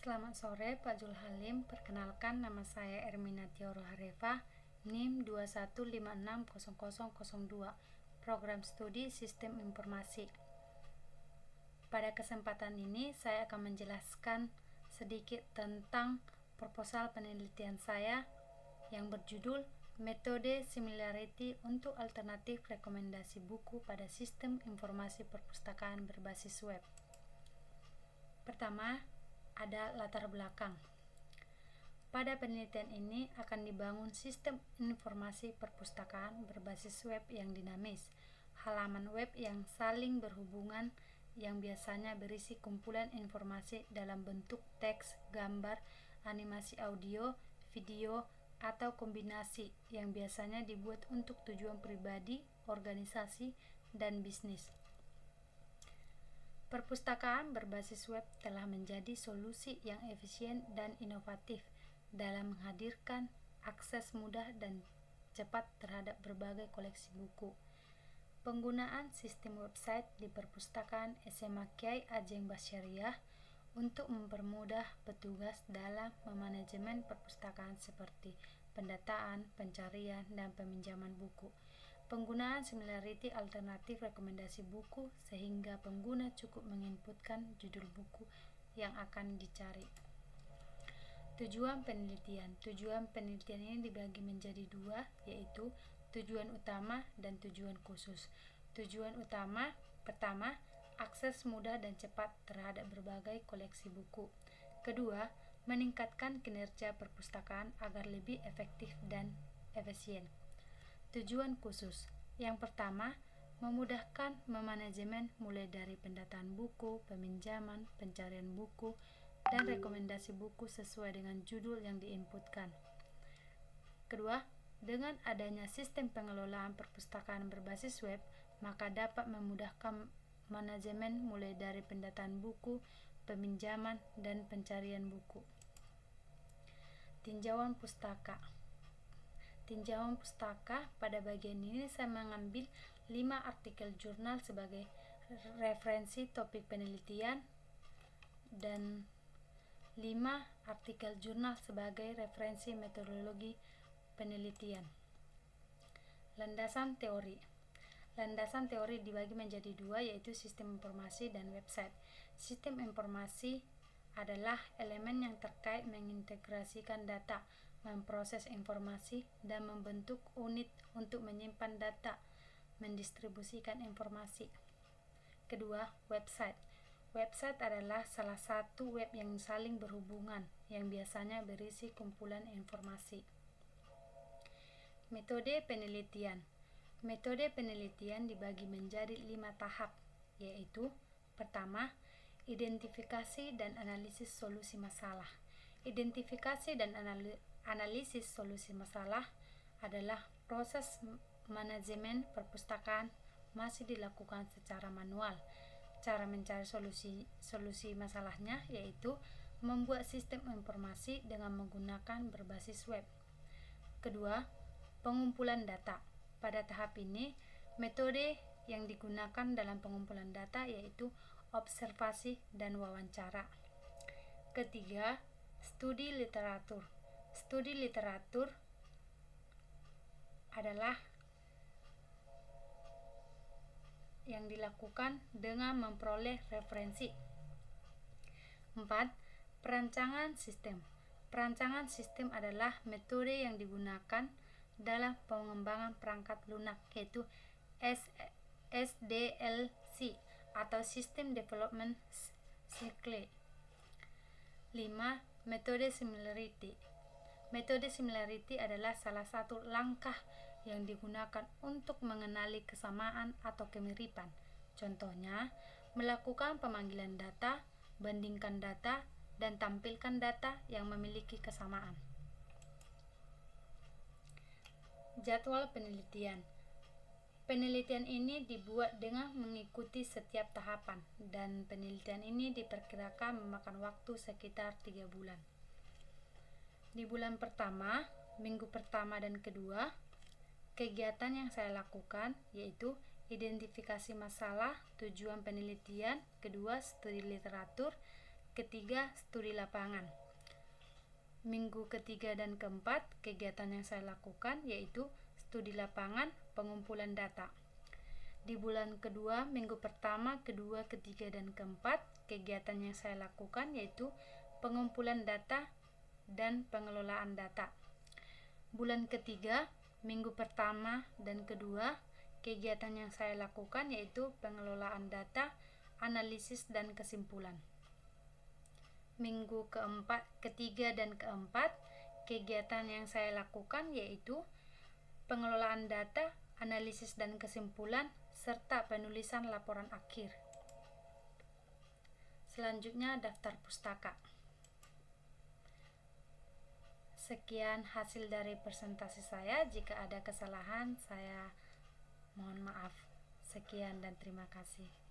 Selamat sore Pak Jul Halim. Perkenalkan, nama saya Ermina Tioro Harefa, NIM 21560002, Program Studi Sistem Informasi. Pada kesempatan ini saya akan menjelaskan sedikit tentang proposal penelitian saya yang berjudul Metode Similarity untuk Alternatif Rekomendasi Buku pada Sistem Informasi Perpustakaan Berbasis Web. Pertama, ada latar belakang. Pada penelitian ini akan dibangun sistem informasi perpustakaan berbasis web yang dinamis, halaman web yang saling berhubungan yang biasanya berisi kumpulan informasi dalam bentuk teks, gambar, animasi audio, video, atau kombinasi yang biasanya dibuat untuk tujuan pribadi, organisasi, dan bisnis. Perpustakaan berbasis web telah menjadi solusi yang efisien dan inovatif dalam menghadirkan akses mudah dan cepat terhadap berbagai koleksi buku. Penggunaan sistem website di perpustakaan SMA Kyai Ajeng Basyariah untuk mempermudah petugas dalam memanajemen perpustakaan seperti pendataan, pencarian, dan peminjaman buku. Penggunaan similarity alternatif rekomendasi buku sehingga pengguna cukup menginputkan judul buku yang akan dicari. Tujuan penelitian. Tujuan penelitian ini dibagi menjadi dua, yaitu tujuan utama dan tujuan khusus. Tujuan utama pertama, akses mudah dan cepat terhadap berbagai koleksi buku. Kedua, meningkatkan kinerja perpustakaan agar lebih efektif dan efisien. Tujuan khusus. Yang pertama, memudahkan memanajemen mulai dari pendataan buku, peminjaman, pencarian buku, dan rekomendasi buku sesuai dengan judul yang diinputkan. Kedua, dengan adanya sistem pengelolaan perpustakaan berbasis web, maka dapat memudahkan manajemen mulai dari pendataan buku, peminjaman, dan pencarian buku. Tinjauan pustaka. Tinjauan pustaka, pada bagian ini saya mengambil 5 artikel jurnal sebagai referensi topik penelitian dan 5 artikel jurnal sebagai referensi metodologi penelitian. Landasan teori. Landasan teori dibagi menjadi dua, yaitu sistem informasi dan website. Sistem informasi adalah elemen yang terkait mengintegrasikan data, memproses informasi, dan membentuk unit untuk menyimpan data, mendistribusikan informasi. Kedua, website. Website adalah salah satu web yang saling berhubungan, yang biasanya berisi kumpulan informasi. Metode penelitian. Metode penelitian dibagi menjadi 5 tahap, yaitu pertama, identifikasi dan analisis solusi masalah. Identifikasi dan analisis solusi masalah adalah proses manajemen perpustakaan masih dilakukan secara manual. Cara mencari solusi masalahnya yaitu membuat sistem informasi dengan menggunakan berbasis web. Kedua, pengumpulan data. Pada tahap ini, metode yang digunakan dalam pengumpulan data yaitu observasi dan wawancara. Ketiga, studi literatur. Studi literatur adalah yang dilakukan dengan memperoleh referensi. 4. Perancangan sistem. Perancangan sistem adalah metode yang digunakan dalam pengembangan perangkat lunak, yaitu SDLC atau System Development Cycle. 5. Metode similarity. Metode similarity adalah salah satu langkah yang digunakan untuk mengenali kesamaan atau kemiripan. Contohnya, melakukan pemanggilan data, bandingkan data, dan tampilkan data yang memiliki kesamaan. Jadwal penelitian. Penelitian ini dibuat dengan mengikuti setiap tahapan, dan penelitian ini diperkirakan memakan waktu sekitar 3 bulan. Di bulan pertama, minggu pertama dan kedua, kegiatan yang saya lakukan yaitu identifikasi masalah, tujuan penelitian, kedua studi literatur, ketiga, studi lapangan. Minggu ketiga dan keempat, kegiatan yang saya lakukan yaitu studi lapangan, pengumpulan data. Di bulan kedua, minggu pertama, kedua, ketiga, dan keempat, kegiatan yang saya lakukan yaitu pengumpulan data dan pengelolaan data. Bulan ketiga, minggu pertama dan kedua, kegiatan yang saya lakukan yaitu pengelolaan data, analisis, dan kesimpulan. Minggu keempat, ketiga, dan keempat, kegiatan yang saya lakukan yaitu pengelolaan data, analisis dan kesimpulan, serta penulisan laporan akhir. Selanjutnya, daftar pustaka. Sekian hasil dari presentasi saya. Jika ada kesalahan, saya mohon maaf. Sekian dan terima kasih.